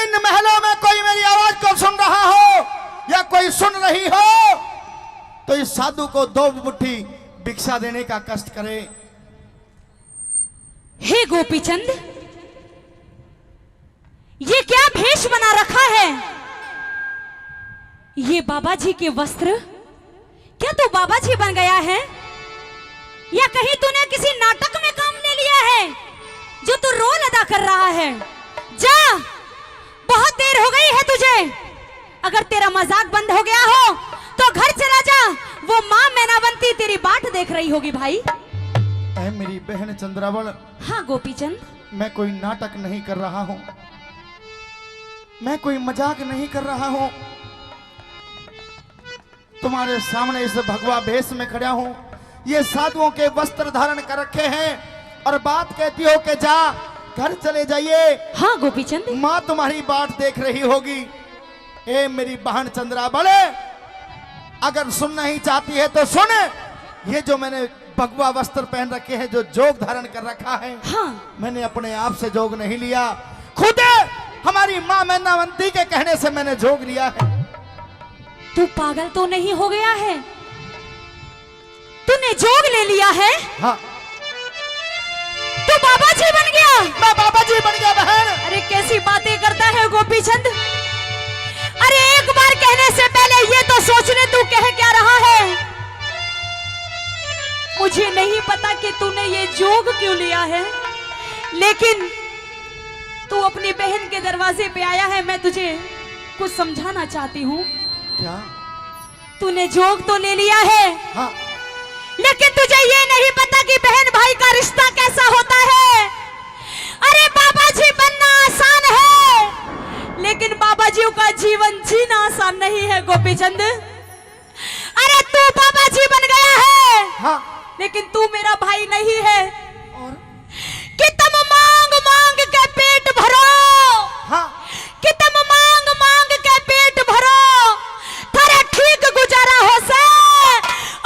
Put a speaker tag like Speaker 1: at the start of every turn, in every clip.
Speaker 1: इन महलों में कोई मेरी आवाज को सुन रहा हो या कोई सुन रही हो तो इस साधु को 2 मुट्ठी भिक्षा देने का कष्ट करे।
Speaker 2: हे गोपीचंद, ये क्या भेष बना रखा है? ये बाबा जी के वस्त्र? क्या तू बाबा जी बन गया है या कहीं तूने किसी नाटक में काम ले लिया है जो तू रोल अदा कर रहा है? जा, बहुत देर हो गई है तुझे। अगर तेरा मजाक बंद हो गया हो तो घर चला जा, वो मां मैनावंती तेरी बाट देख रही होगी भाई।
Speaker 1: ऐ मेरी बहन चंद्रावल।
Speaker 2: हाँ गोपीचंद,
Speaker 1: मैं कोई नाटक नहीं कर रहा हूं, मैं कोई मजाक नहीं कर रहा हूं। तुम्हारे सामने इस भगवा भेष में खड़ा हूं, ये साधुओं के वस्त्र धारण कर रखे हैं और बात कहती हो कि जा, घर चले जाइए।
Speaker 2: हाँ गोपीचंद,
Speaker 1: माँ तुम्हारी बाट देख रही होगी। ए मेरी बहन चंद्रावल, अगर सुनना ही चाहती है तो सुन। ये जो मैंने भगवा वस्त्र पहन रखे हैं, जो जोग धारण कर रखा है,
Speaker 2: हाँ,
Speaker 1: मैंने अपने आप से जोग नहीं लिया, खुद हमारी माँ मैनावंती के कहने से मैंने जोग लिया है।
Speaker 2: तू पागल तो नहीं हो गया है? तूने जोग ले लिया है?
Speaker 1: हाँ,
Speaker 2: तू बाबा जी बन गया?
Speaker 1: मैं बाबा जी बन गया बहन।
Speaker 2: अरे कैसी बातें करता है गोपीचंद। अरे एक बार कहने से पहले ये तो सोचने तू कह क्या रहा है। मुझे नहीं पता कि तूने ये जोग क्यों लिया है, लेकिन तू अपनी बहन के दरवाजे पे आया है। मैं तुझे कुछ समझाना चाहती हूँ।
Speaker 1: क्या?
Speaker 2: तूने जोग तो ले लिया है,
Speaker 1: हाँ,
Speaker 2: लेकिन तुझे ये नहीं पता कि बहन भाई का रिश्ता कैसा होता है। अरे बाबा जी बनना आसान है, लेकिन बाबा जी का जीवन जीना आसान नहीं है गोपीचंद। अरे तू बाबा जी बन गया है,
Speaker 1: हाँ,
Speaker 2: लेकिन तू मेरा भाई नहीं है।
Speaker 1: और
Speaker 2: कि तुम मांग मांग के पेट भरो,
Speaker 1: हाँ,
Speaker 2: कि तुम मांग मांग के पेट भरो, थारे ठीक गुजारा हो से।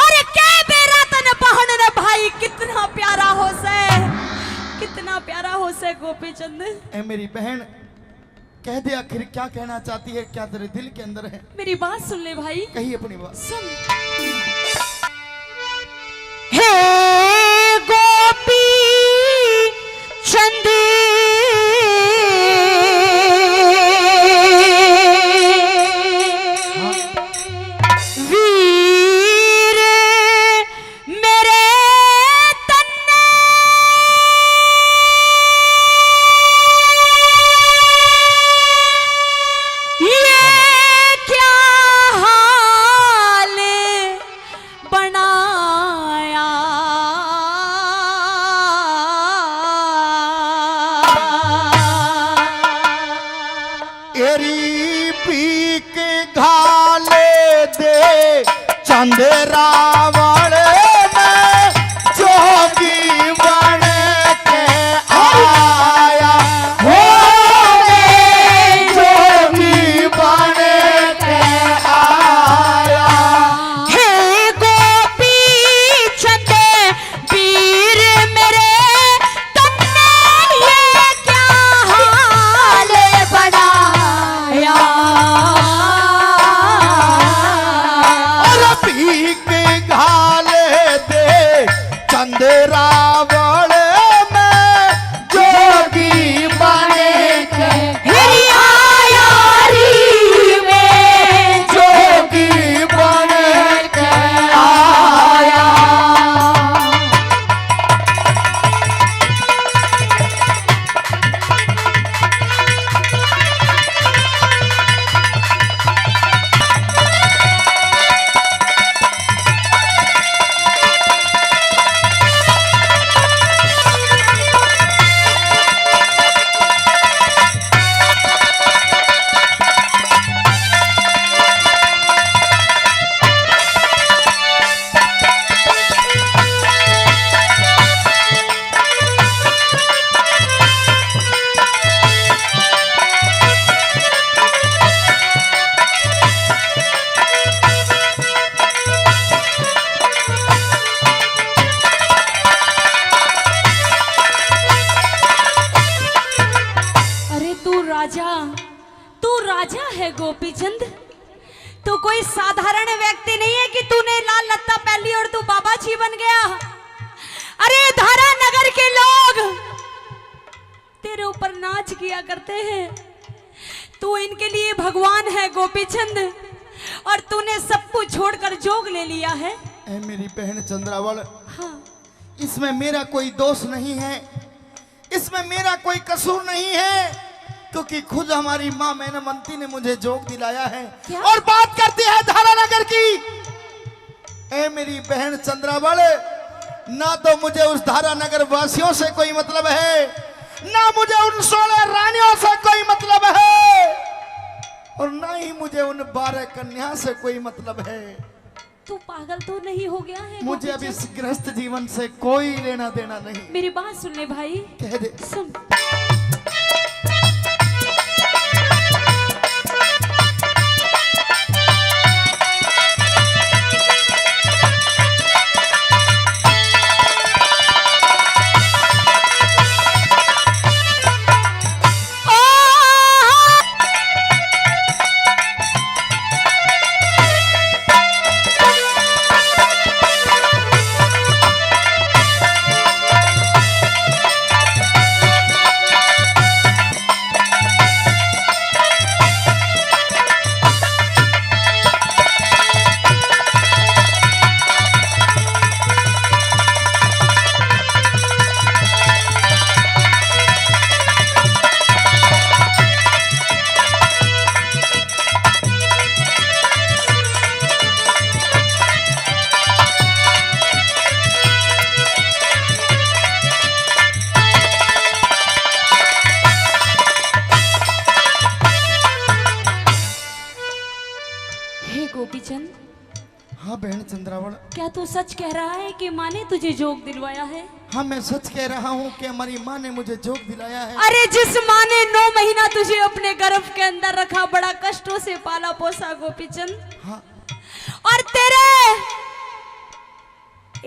Speaker 2: अरे के बेरा तन बहन ने भाई कितना प्यारा हो से, कितना प्यारा हो से गोपीचंद।
Speaker 1: ए मेरी बहन, कह दे आखिर क्या कहना चाहती है, क्या तेरे दिल के अंदर है?
Speaker 2: मेरी बात सुन ले भाई,
Speaker 1: कही अपनी बात।
Speaker 2: सुन। हे गोपी चंद, वीर मेरे तन्ने, ये क्या हाल बनाया।
Speaker 1: एरी पीक घाले दे चंद्रावल में जोगी बन के आया हो, जोगी बन के आया।
Speaker 2: हे गोपी चंद वीर मेरे तन्ने, ये क्या हाल बनाया।
Speaker 1: और पीक घाले दे चंद्रावल में जोगी बन के
Speaker 2: मेरी आयारी में
Speaker 1: जोगी बन के आया।
Speaker 2: तू राजा है गोपीचंद, तू कोई साधारण व्यक्ति नहीं है कि तूने लाल लत्ता पहन ली और तू बाबा जी बन गया। अरे धारा नगर के लोग तेरे ऊपर नाच किया करते हैं, तू इनके लिए भगवान है गोपीचंद, और तूने सब कुछ छोड़कर जोग ले लिया है।
Speaker 1: ए मेरी बहन चंद्रावल,
Speaker 2: हाँ।
Speaker 1: इसमें मेरा कोई दोष नहीं है, इसमें मेरा कोई कसूर नहीं है, क्योंकि खुद हमारी माँ मैनवंती ने मुझे जोग दिलाया है।
Speaker 2: क्या?
Speaker 1: और बात करती है धारानगर की। ए मेरी बहन चंद्रावल, ना तो मुझे उस धारानगर वासियों से कोई मतलब है, ना मुझे उन 16 रानियों से कोई मतलब है, और ना ही मुझे उन 12 कन्या से कोई मतलब है।
Speaker 2: तू पागल तो नहीं हो गया है?
Speaker 1: मुझे अब इस गृहस्थ जीवन से कोई लेना देना नहीं।
Speaker 2: मेरी बात सुन ले भाई।
Speaker 1: कह दे।
Speaker 2: सुन। गोपीचंद,
Speaker 1: हाँ बहन चंद्रावल,
Speaker 2: क्या तू सच कह रहा है कि माँ ने तुझे जोग दिलवाया है?
Speaker 1: हाँ मैं सच कह रहा हूँ कि हमारी माँ ने मुझे जोग दिलाया है।
Speaker 2: अरे जिस माँ ने 9 महीना तुझे अपने गर्भ के अंदर रखा, बड़ा कष्टों से पाला पोसा गोपीचंद,
Speaker 1: हाँ।
Speaker 2: और तेरे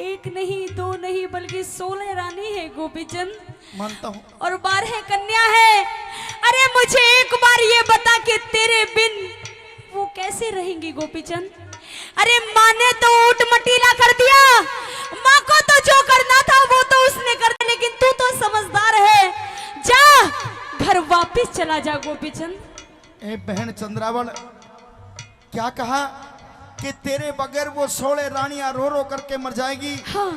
Speaker 2: 1 नहीं 2 नहीं बल्कि 16 रानी है गोपीचंद,
Speaker 1: मानता हूँ,
Speaker 2: और 12 कन्या है। अरे मुझे एक बार ये बता कि तेरे बिन वो कैसे रहेंगी गोपीचंद? अरे माँ ने तो ऊट मटीला कर दिया, माँ को तो जो करना था वो तो उसने कर दिया, लेकिन तू तो समझदार है, जा घर वापस चला जा गोपीचंद।
Speaker 1: ए बहन चंद्रावल, क्या कहा कि तेरे बगैर वो 16 रानियां रो रो करके मर जाएगी?
Speaker 2: हाँ।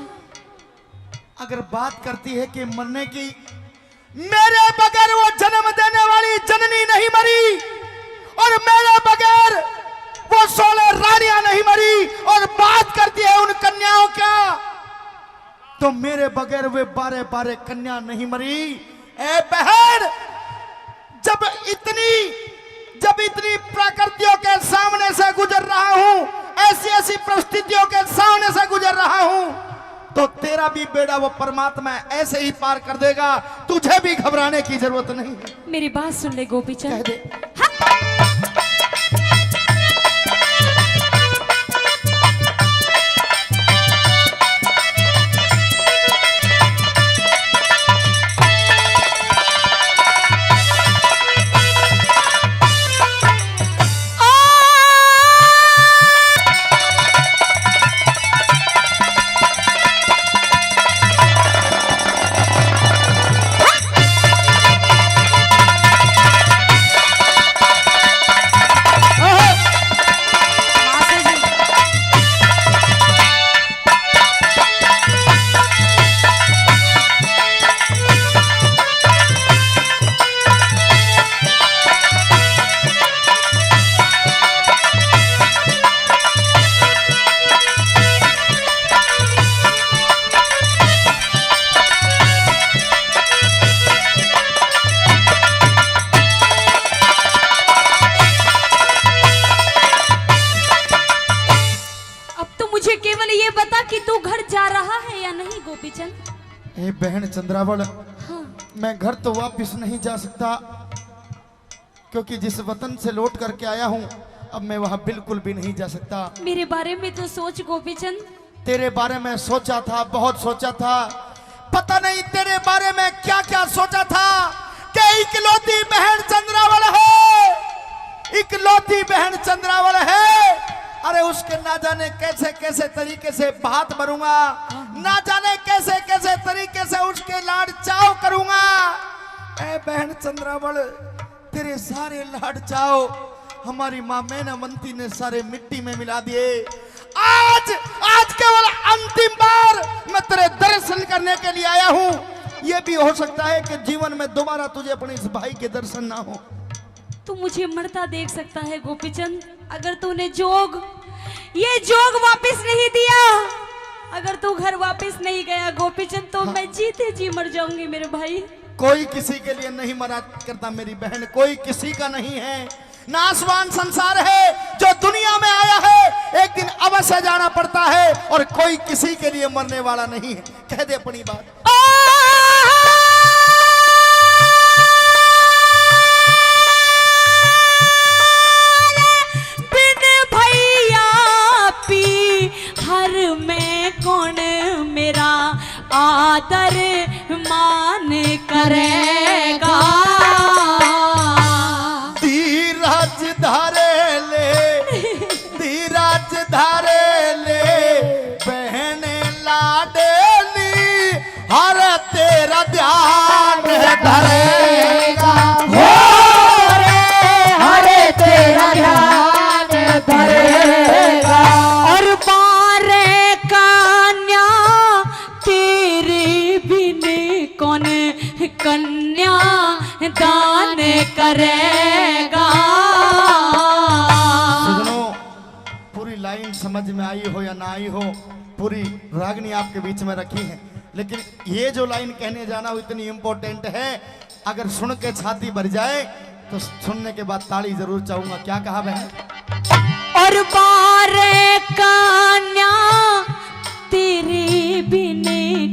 Speaker 1: अगर बात करती है कि मरने की, मेरे बगैर वो जन्म देने वाली जननी नहीं मरी, और मेरे बगैर वो 16 रानियां नहीं मरी, और बात करती है उन कन्याओं का, तो मेरे बगैर वे 12 कन्या नहीं मरी। ए बहन, जब इतनी प्रकृतियों के सामने से गुजर रहा हूं, ऐसी परिस्थितियों के सामने से गुजर रहा हूं, तो तेरा भी बेड़ा वो परमात्मा ऐसे ही पार कर देगा, तुझे भी घबराने की जरूरत नहीं है।
Speaker 2: मेरी बात सुन ले गोपीचंद।
Speaker 1: कह दे। ए बहन चंद्रावल,
Speaker 2: हाँ।
Speaker 1: मैं घर तो वापस नहीं जा सकता, क्योंकि जिस वतन से लौट करके आया हूँ अब मैं वहाँ बिल्कुल भी नहीं जा सकता।
Speaker 2: मेरे बारे में तो सोच गोपीचंद।
Speaker 1: तेरे बारे में सोचा था, बहुत सोचा था, पता नहीं तेरे बारे में क्या क्या सोचा था कि इकलौती बहन चंद्रावल है ना जाने कैसे कैसे तरीके से बात भरूंगा, ना जाने कैसे कैसे तरीके से उसके लाड चाव करूंगा। ए बहन चंद्रावल, तेरे सारे लाड चाव हमारी माँ मैनावंती ने सारे मिट्टी में मिला दिए। आज आज केवल अंतिम बार मैं तेरे दर्शन करने के लिए आया हूँ। ये भी हो सकता है कि जीवन में दोबारा तुझे अपने इस भाई के दर्शन ना हो।
Speaker 2: तू मुझे मरता देख सकता है गोपीचंद, अगर तूने ये जोग वापस नहीं दिया, अगर तू घर वापस नहीं गया गोपीचंद, तो मैं जीते जी मर जाऊंगी मेरे भाई।
Speaker 1: कोई किसी के लिए नहीं मरा करता मेरी बहन, कोई किसी का नहीं है। नासवान संसार है जो दुनिया में आया है, एक दिन अवश्य जाना पड़ता है, और कोई किसी के लिए मरने वाला नहीं है। कह दे अपनी बात।
Speaker 2: कौन मेरा आदर मान करेगा,
Speaker 1: धीरज धारे ले, धीरज धारे ले बहन लाडली, हर तेरा ध्यान धरेगा,
Speaker 2: हरे तेरा ध्यान धरेगा। और कन्या दान करेगा।
Speaker 1: सुनो, पूरी लाइन समझ में आई हो या ना आई हो, पूरी रागनी आपके बीच में रखी है, लेकिन ये जो लाइन कहने जाना वो इतनी इंपॉर्टेंट है, अगर सुन के छाती भर जाए तो सुनने के बाद ताली जरूर चाहूंगा। क्या कहा बहन?
Speaker 2: और बारे कन्या तेरे बिन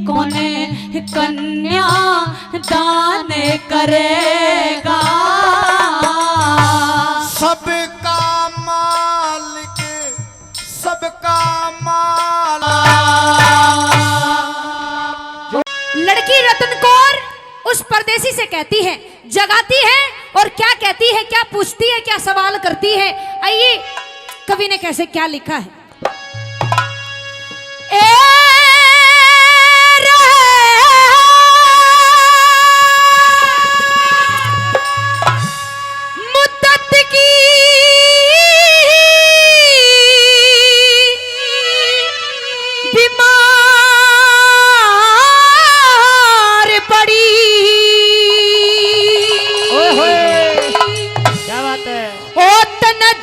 Speaker 2: कौन कन्या दान करेगा।
Speaker 1: सबका मालिक, सबका मालिक।
Speaker 3: लड़की रतन कौर उस परदेसी से कहती है, जगाती है, और क्या कहती है, क्या पूछती है, क्या सवाल करती है। आइए कवि ने कैसे क्या लिखा है।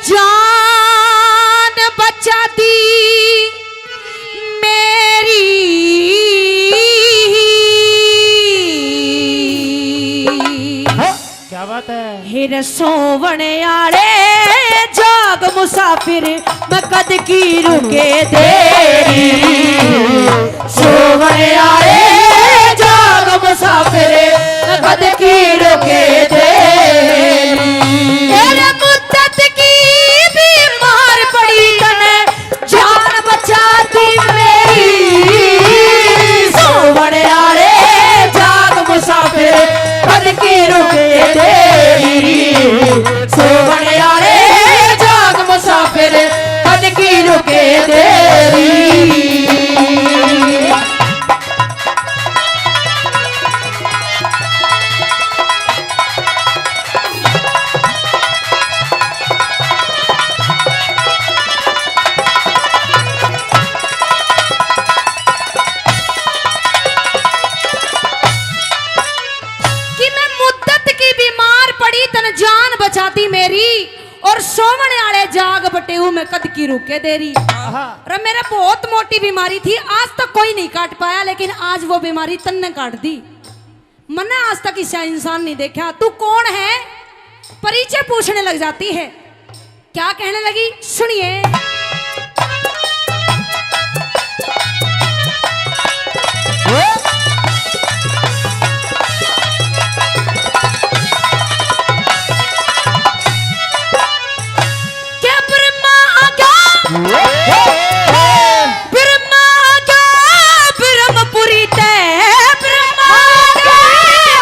Speaker 2: जान बचा दी मेरी,
Speaker 4: क्या बात है।
Speaker 2: हिर सोवने आड़े जाग मुसाफिर, मैं कद की रुके देरी। सोवने आड़े जाग मुसाफिर, मैं कद की रुके देरी। मुद्दत की बीमार पड़ी तने जान बचाती मेरी। सोवने आड़े जाग मुसाफिर, कद की रुके देरी। सोवने आड़े जाग मुसाफिर, कद की रुके देरी। जान बचाती मेरी, और सोवने आले जाग बटेऊ में कद की रुके देरी। और मेरा बहुत मोटी बीमारी थी, आज तक कोई नहीं काट पाया, लेकिन आज वो बीमारी तन्ने काट दी। मैंने आज तक ऐसा इंसान नहीं देखा। तू कौन है? परिचय पूछने लग जाती है। क्या कहने लगी सुनिए।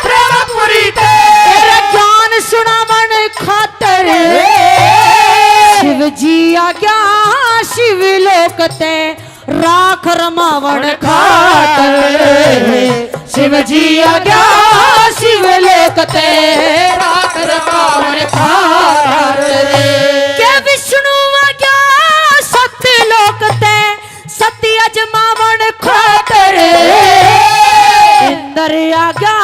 Speaker 2: ब्रह्मपुरी तेरा ज्ञान सुनावन खातर शिव जी आ गया
Speaker 3: जमावण खातर शिव जी आज्ञा शिवलोक ते राख रमावण खातर के विष्णु आज्ञा सत्यलोक ते सत्य जमावण खातर इंद्र आज्ञा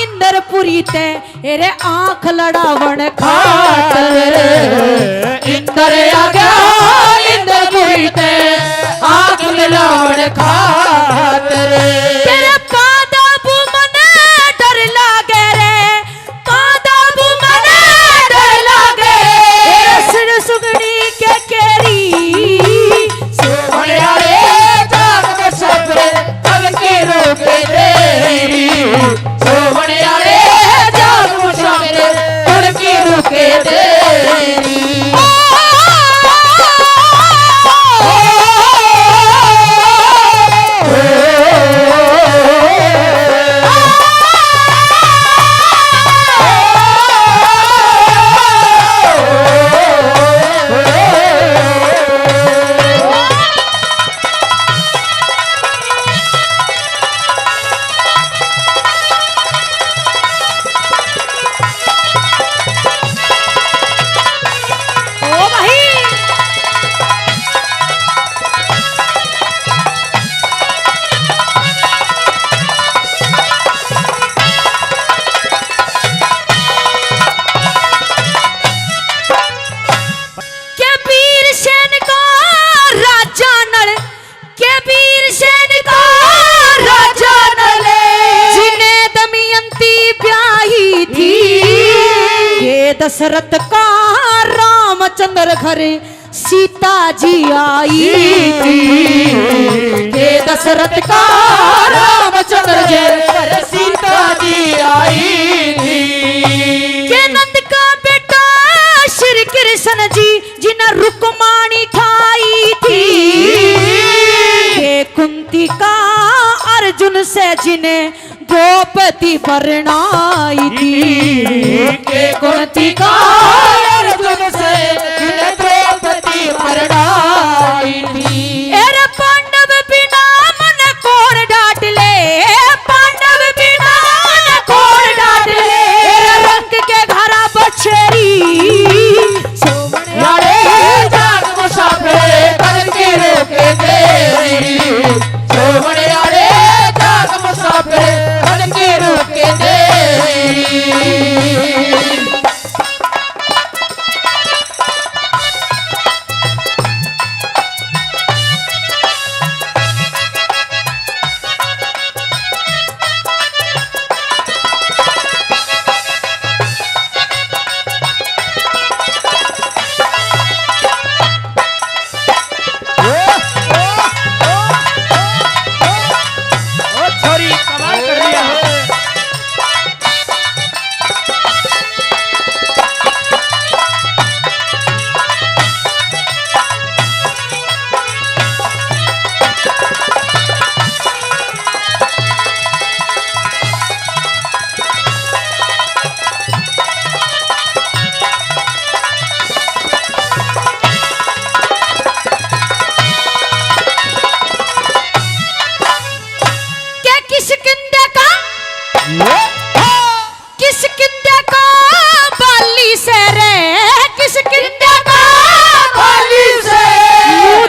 Speaker 3: इंद्रपुरी ते एरे आंख लड़ावण खातर इंद्र आज्ञा इंद्रपुरी ते आंख लड़ावण खातर तेरे पादाबू मने डर लागे रे पादाबू मने डर लागे सिर सुगड़ी के केरी सोहणिया रे जाग में सफरे पग के रोके तेरी सोहणिया रे जाग में सफरे पग के रोके तेरी दशरथ का रामचंद्र घर सीता जी आई थी के दशरथ का रामचंद्र घर सीता जी आई थी के नंद का बेटा श्री कृष्ण जी जिन्हें रुक्माणी ठाई थी के कुंती का अर्जुन से जिन्हें द्रौपदी परणाई थी के कुंती का अर्जुन से जिन्हें द्रौपदी परणाई थी एरे पांडव बिना मन कौन डांट ले पांडव बिना मन कौन डांट ले एरे रंग के घरा बछेरी सोमने जाग मुसाफिर कर के रोके तेरी सोमने जाग मुसाफिर के तेरी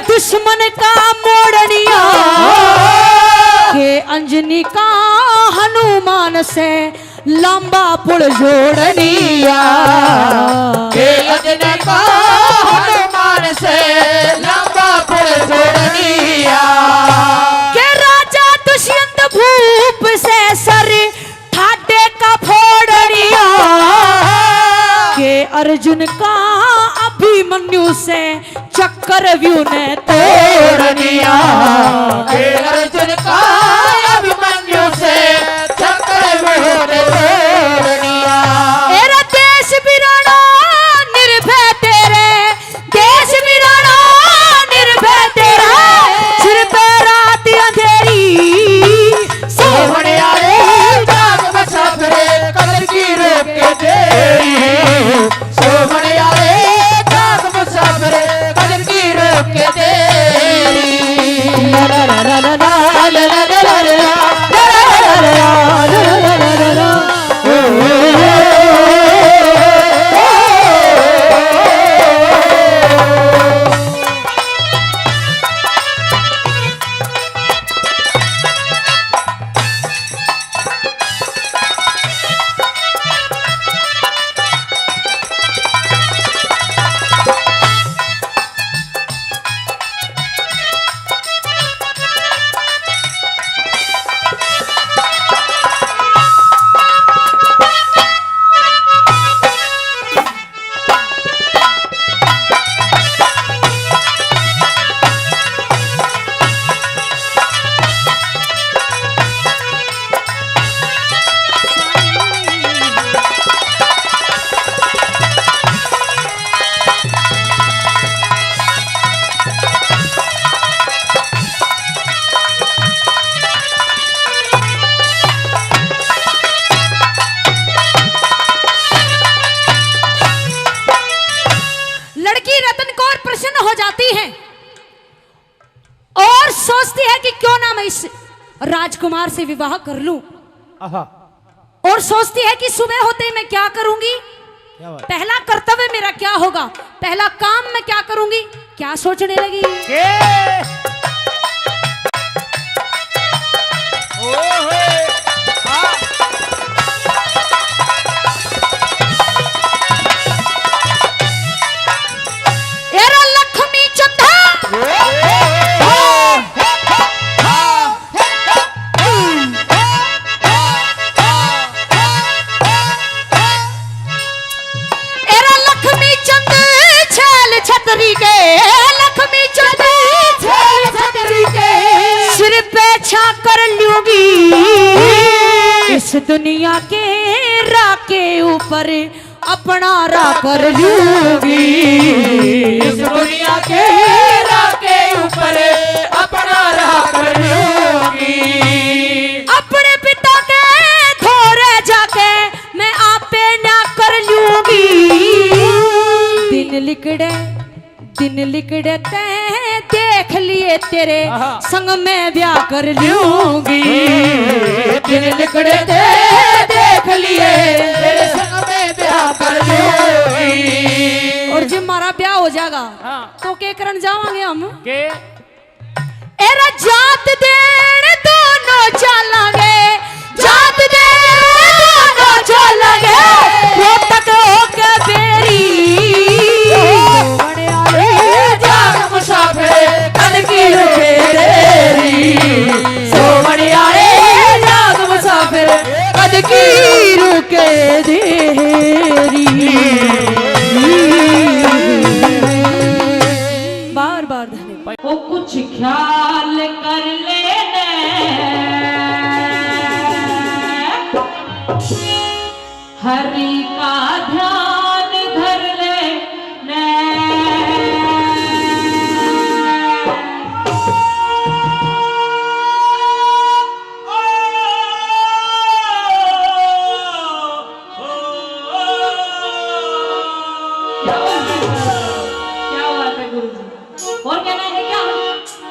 Speaker 3: दुश्मन का मोड़निया के अंजनी का हनुमान से लंबा पुल जोड़निया के अंजनी का हनुमान से लंबा पुल जोड़निया के राजा दुष्यंत भूप से सर ठाटे का फोड़निया के अर्जुन का अभिमन्यु से चक्रव्यूह ने तोड़निया के अर्जुन का अभिमन्यु से चक्रव्यूह ने तोड़निया तेरा देश बिराना निर्भय तेरे देश बिराना निर्भय तेरा सिर पे रात अंधेरी सोहने आए जाग मुसाफिरे कदर की रोक के तेरी सोहने आए जाग मुसाफिरे कदर की रोक के तेरी मैं इस राजकुमार से विवाह कर लूं।
Speaker 4: आहा,
Speaker 3: और सोचती है कि सुबह होते ही मैं क्या करूंगी,
Speaker 4: क्या बात।
Speaker 3: पहला कर्तव्य मेरा क्या होगा, पहला काम मैं क्या करूंगी, क्या सोचने लगी।
Speaker 4: के ओहे आ
Speaker 3: एरा लक्ष्मी चंदा एरा लक्ष्मी चंद छल छतरी के, लक्ष्मी चंद छल छतरी के सिर पे छा कर लूंगी इस दुनिया के राके ऊपर अपना रा कर लूंगी,
Speaker 4: इस दुनिया के राके ऊपर अपना राह कर लूंगी।
Speaker 3: अपने पिता के थोड़े जाके मैं आपे ना कर लूंगी। दिन लिकड़े ते देख लिए तेरे
Speaker 4: आहा।
Speaker 3: संग में ब्याह कर लूंगी।
Speaker 4: दिन लिकड़े ते देख लिए तेरे संग में ब्याह कर लूंगी।
Speaker 3: और जब हमारा ब्याह हो जाएगा
Speaker 4: हाँ।
Speaker 3: तो क्या करन जावांगे हम,
Speaker 4: के
Speaker 3: एरा जात देन दोनों चलांगे, जात देन दोनों चलांगे, रोटक होके बेरी
Speaker 4: जाग मुसाफिर कद की रुके तेरी, सोमड़िया रे जाग मुसाफिर कद की रुके तेरी।
Speaker 3: बार बार धन्यवाद।
Speaker 2: वो कुछ ख्याल कर लेने, हरि का ध्यान धर लेने, क्या बात है गुरु जी, और कहना है क्या,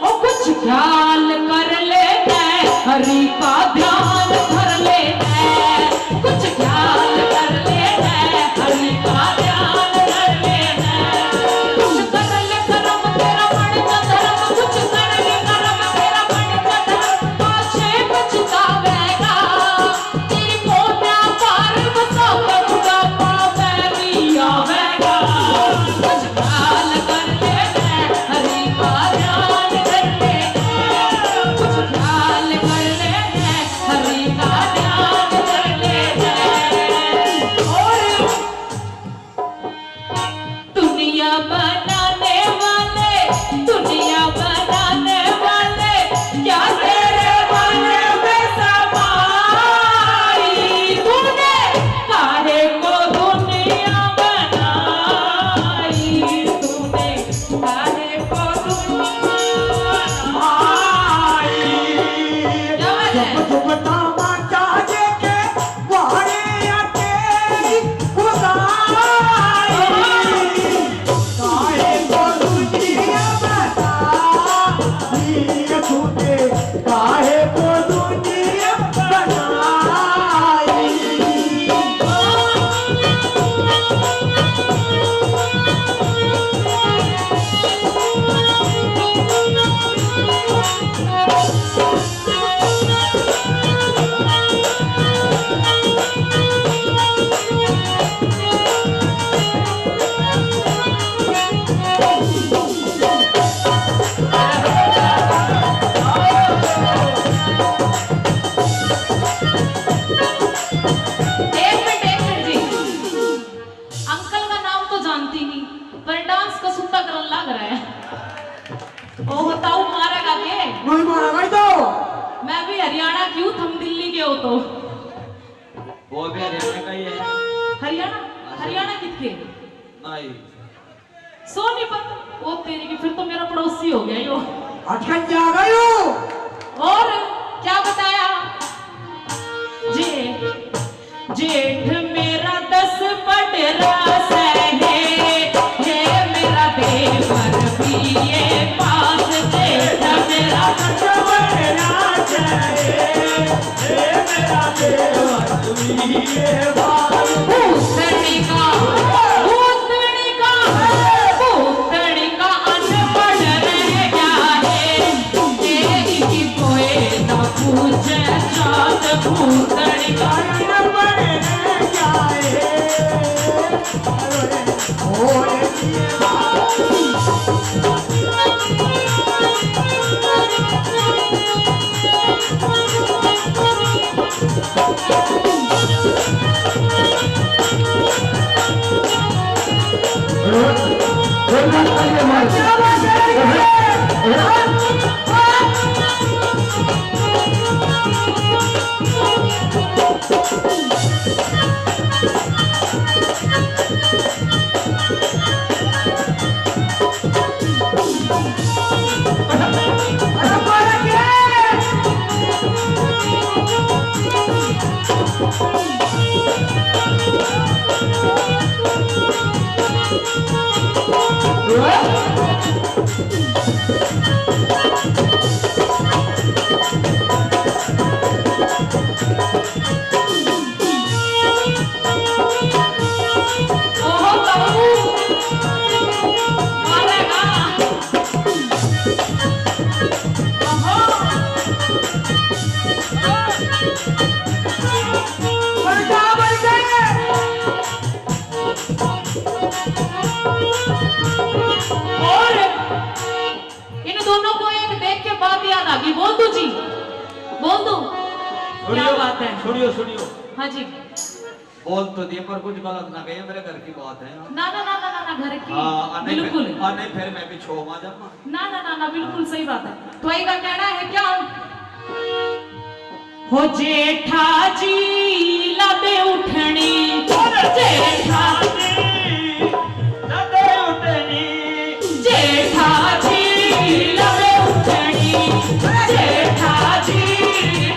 Speaker 2: ओ कुछ ख्याल कर लेना, हरि का ध्यान धर लेना, कुछ ख्याल कर लेना, हरि का ध्यान धर लेना, कुछ कर ले करम तेरा मन का धर्म, कुछ कर ले करम तेरा मन का धर्म, पाछे पछतावेगा, तेरी कोना पार बसा करूंगा, पावे भी आवेगा, कुछ ख्याल कर लेना, हरि का ध्यान धर लेना, कुछ ख्याल कर लेना, हरि का ध्यान धर लेना। और दुनिया बनाने वाले, दुनिया बनाने वाले, क्या तेरे मन में समाई, तूने काहे को दुनिया बनाई, तूने काहे को दुनिया बनाई। क्या बात है? एक मिनट जी, अंकल का नाम तो जानती नहीं, पर डांस का सुत्ता करन लग रहा है। ओ बताओ मारेगा के?
Speaker 5: नहीं मारा भाई तो
Speaker 2: मैं भी हरियाणा की हूँ, तुम दिल्ली के हो तो।
Speaker 5: वो भी हरियाणा का ही है।
Speaker 2: हरियाणा? हरियाणा किसके?
Speaker 5: नहीं
Speaker 2: सोनीपत। वो तेरी की, फिर तो मेरा पड़ोसी हो गया यो।
Speaker 5: अटकन जा गई हो।
Speaker 2: और क्या बताया? जेठ मेरा 10 पट रस है, मेरा देवर भी ये पास, जेठ मेरा 10 पट रस
Speaker 4: और इन दोनों को एक देख के बात याद आ गई। बोल दू जी, बोल दू। क्या बात है?
Speaker 5: सुनियो सुनियो।
Speaker 4: हाँ जी।
Speaker 5: बोल तो दिए पर कुछ गलत ना कहिए, मेरे घर की बात है।
Speaker 4: ना ना ना ना ना, ना घर की।
Speaker 5: हाँ
Speaker 4: बिल्कुल।
Speaker 5: नहीं फिर मैं भी छो मा जाऊंगा।
Speaker 4: ना ना ना ना, बिल्कुल सही बात है। तो एक का कहना है क्या? हो जेठा जी लबे उठनी, जेठा जी लबे उठनी, जेठा जी लबे उठनी, जेठा जी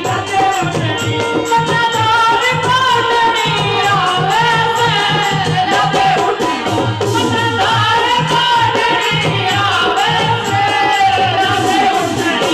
Speaker 4: लबे उठनी, मजेदार काटनी आवे से लबे उठनी, मजेदार काटनी आवे से लबे उठनी।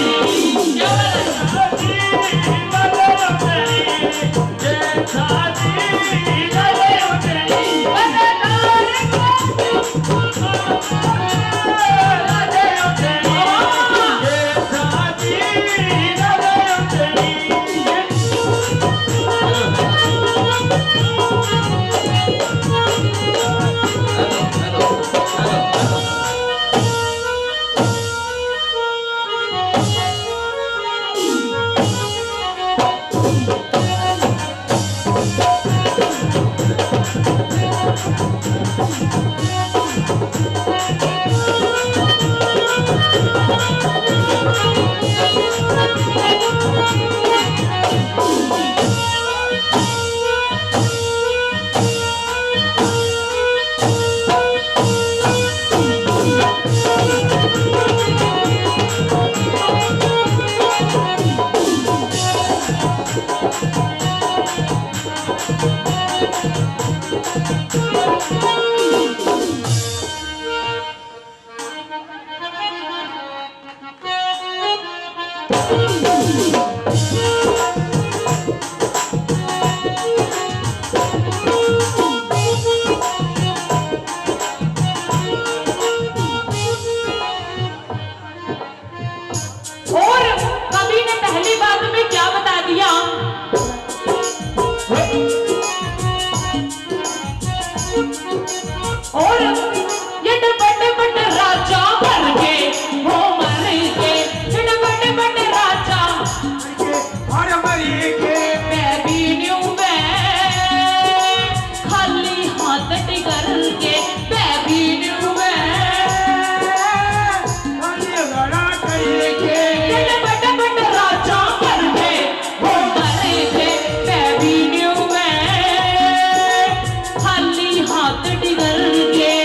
Speaker 4: और कवि ने पहली बात में क्या बता दिया? और ये बट राजा बन के हो मर के, ये बट राजा
Speaker 5: और मरी के
Speaker 4: मैं भी न्यू में खाली हाथ टिकर के, मैं भी न्यू में
Speaker 5: लड़ा कहिए के
Speaker 4: ये बट राजा बन के हो मर के, मैं भी न्यू में खाली हाथ टिकर के।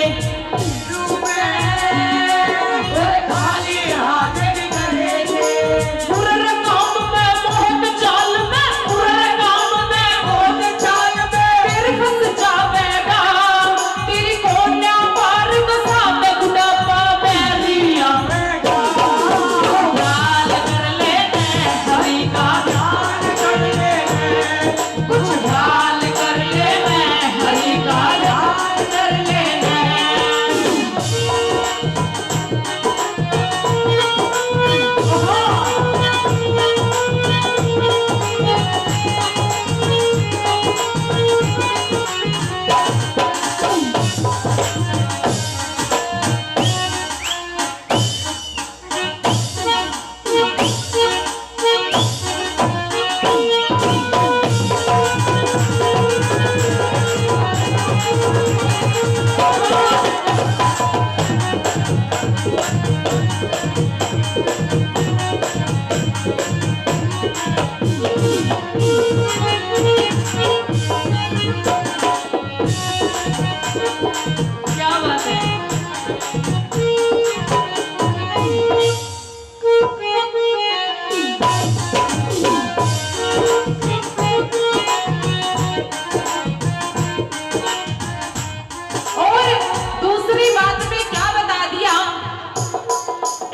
Speaker 4: दूसरी बात में क्या बता दिया,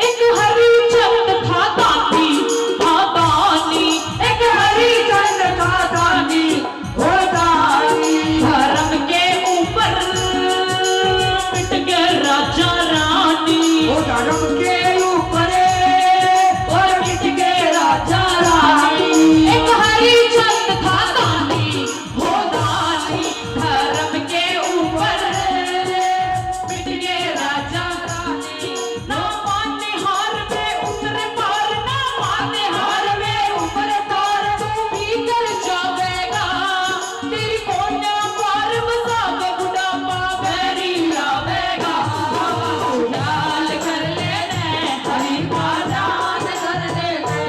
Speaker 4: एक हरिचंद था दानी, एक हरिचंद था दानी, धर्म के ऊपर मिट गए राजा रानी,
Speaker 5: धर्म के ऊपर और मिट गए राजा रानी।
Speaker 4: एक हरिचंद था दानी, धर्म के ऊपर मिट गए राजा रानी। ना माने हार में उतरे पार, ना माने हार में उतरे पार, तू भी कर जाएगा, तेरी कोन्या पार बसावे बुढ़ापा बैरी आवेगा। ख्याल कर लेने हरि का ध्यान कर लेने,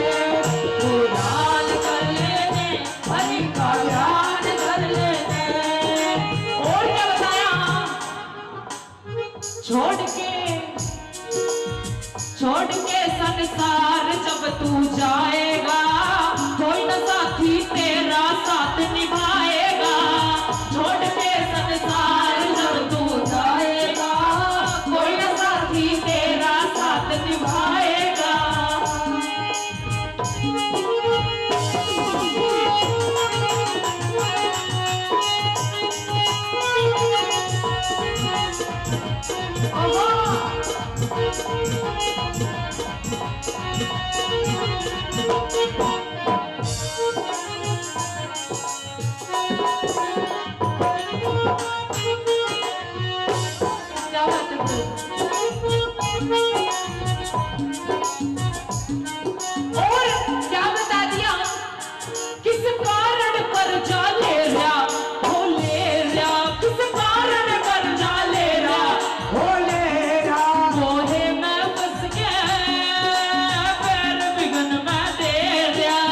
Speaker 4: ख्याल कर लेने हरि का ध्यान कर लेने। और क्या बताया, छोड़ के संसार जब तू जाएगा, कोई न साथी तेरा साथ निभाएगा। छोड़ के संसार जब तू जाएगा, कोई न साथी तेरा साथ निभाएगा। क्या बात है? और क्या बता दिया, किस कारण पर जा ले रहा, हो ले रहा, किस कारण पर जा ले रहा, हो ले रहा। मोहे में फंस के पैर बिगन में दे रहा,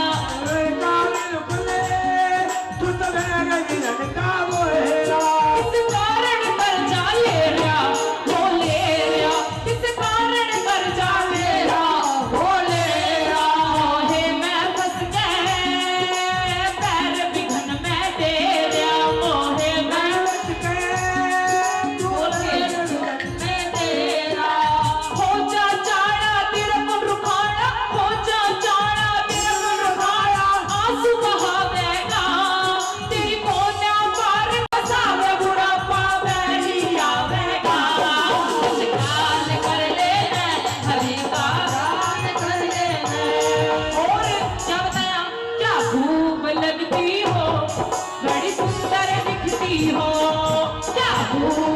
Speaker 4: किस कारण पर जा ले रहा, हो ले रहा, किस कारण पर जा ले रहा, हो ले रहा। मोहे में फंस के पैर बिगन में दे रहा, मोहे में फंस के में दे रहा। हो जा चाड़ा तेरा मन रुखाड़ा, हो जा चाड़ा तेरा मन रुखाड़ा, आंसू बहावेगा, तेरी कोन्या पार बसावे बुढ़ापा बैरी आवेगा। ख्याल कर लेना हरि का ध्यान कर लेना। और क्या बताया, क्या खूब लगती हो, बड़ी सुंदर दिखती हो, क्या खूब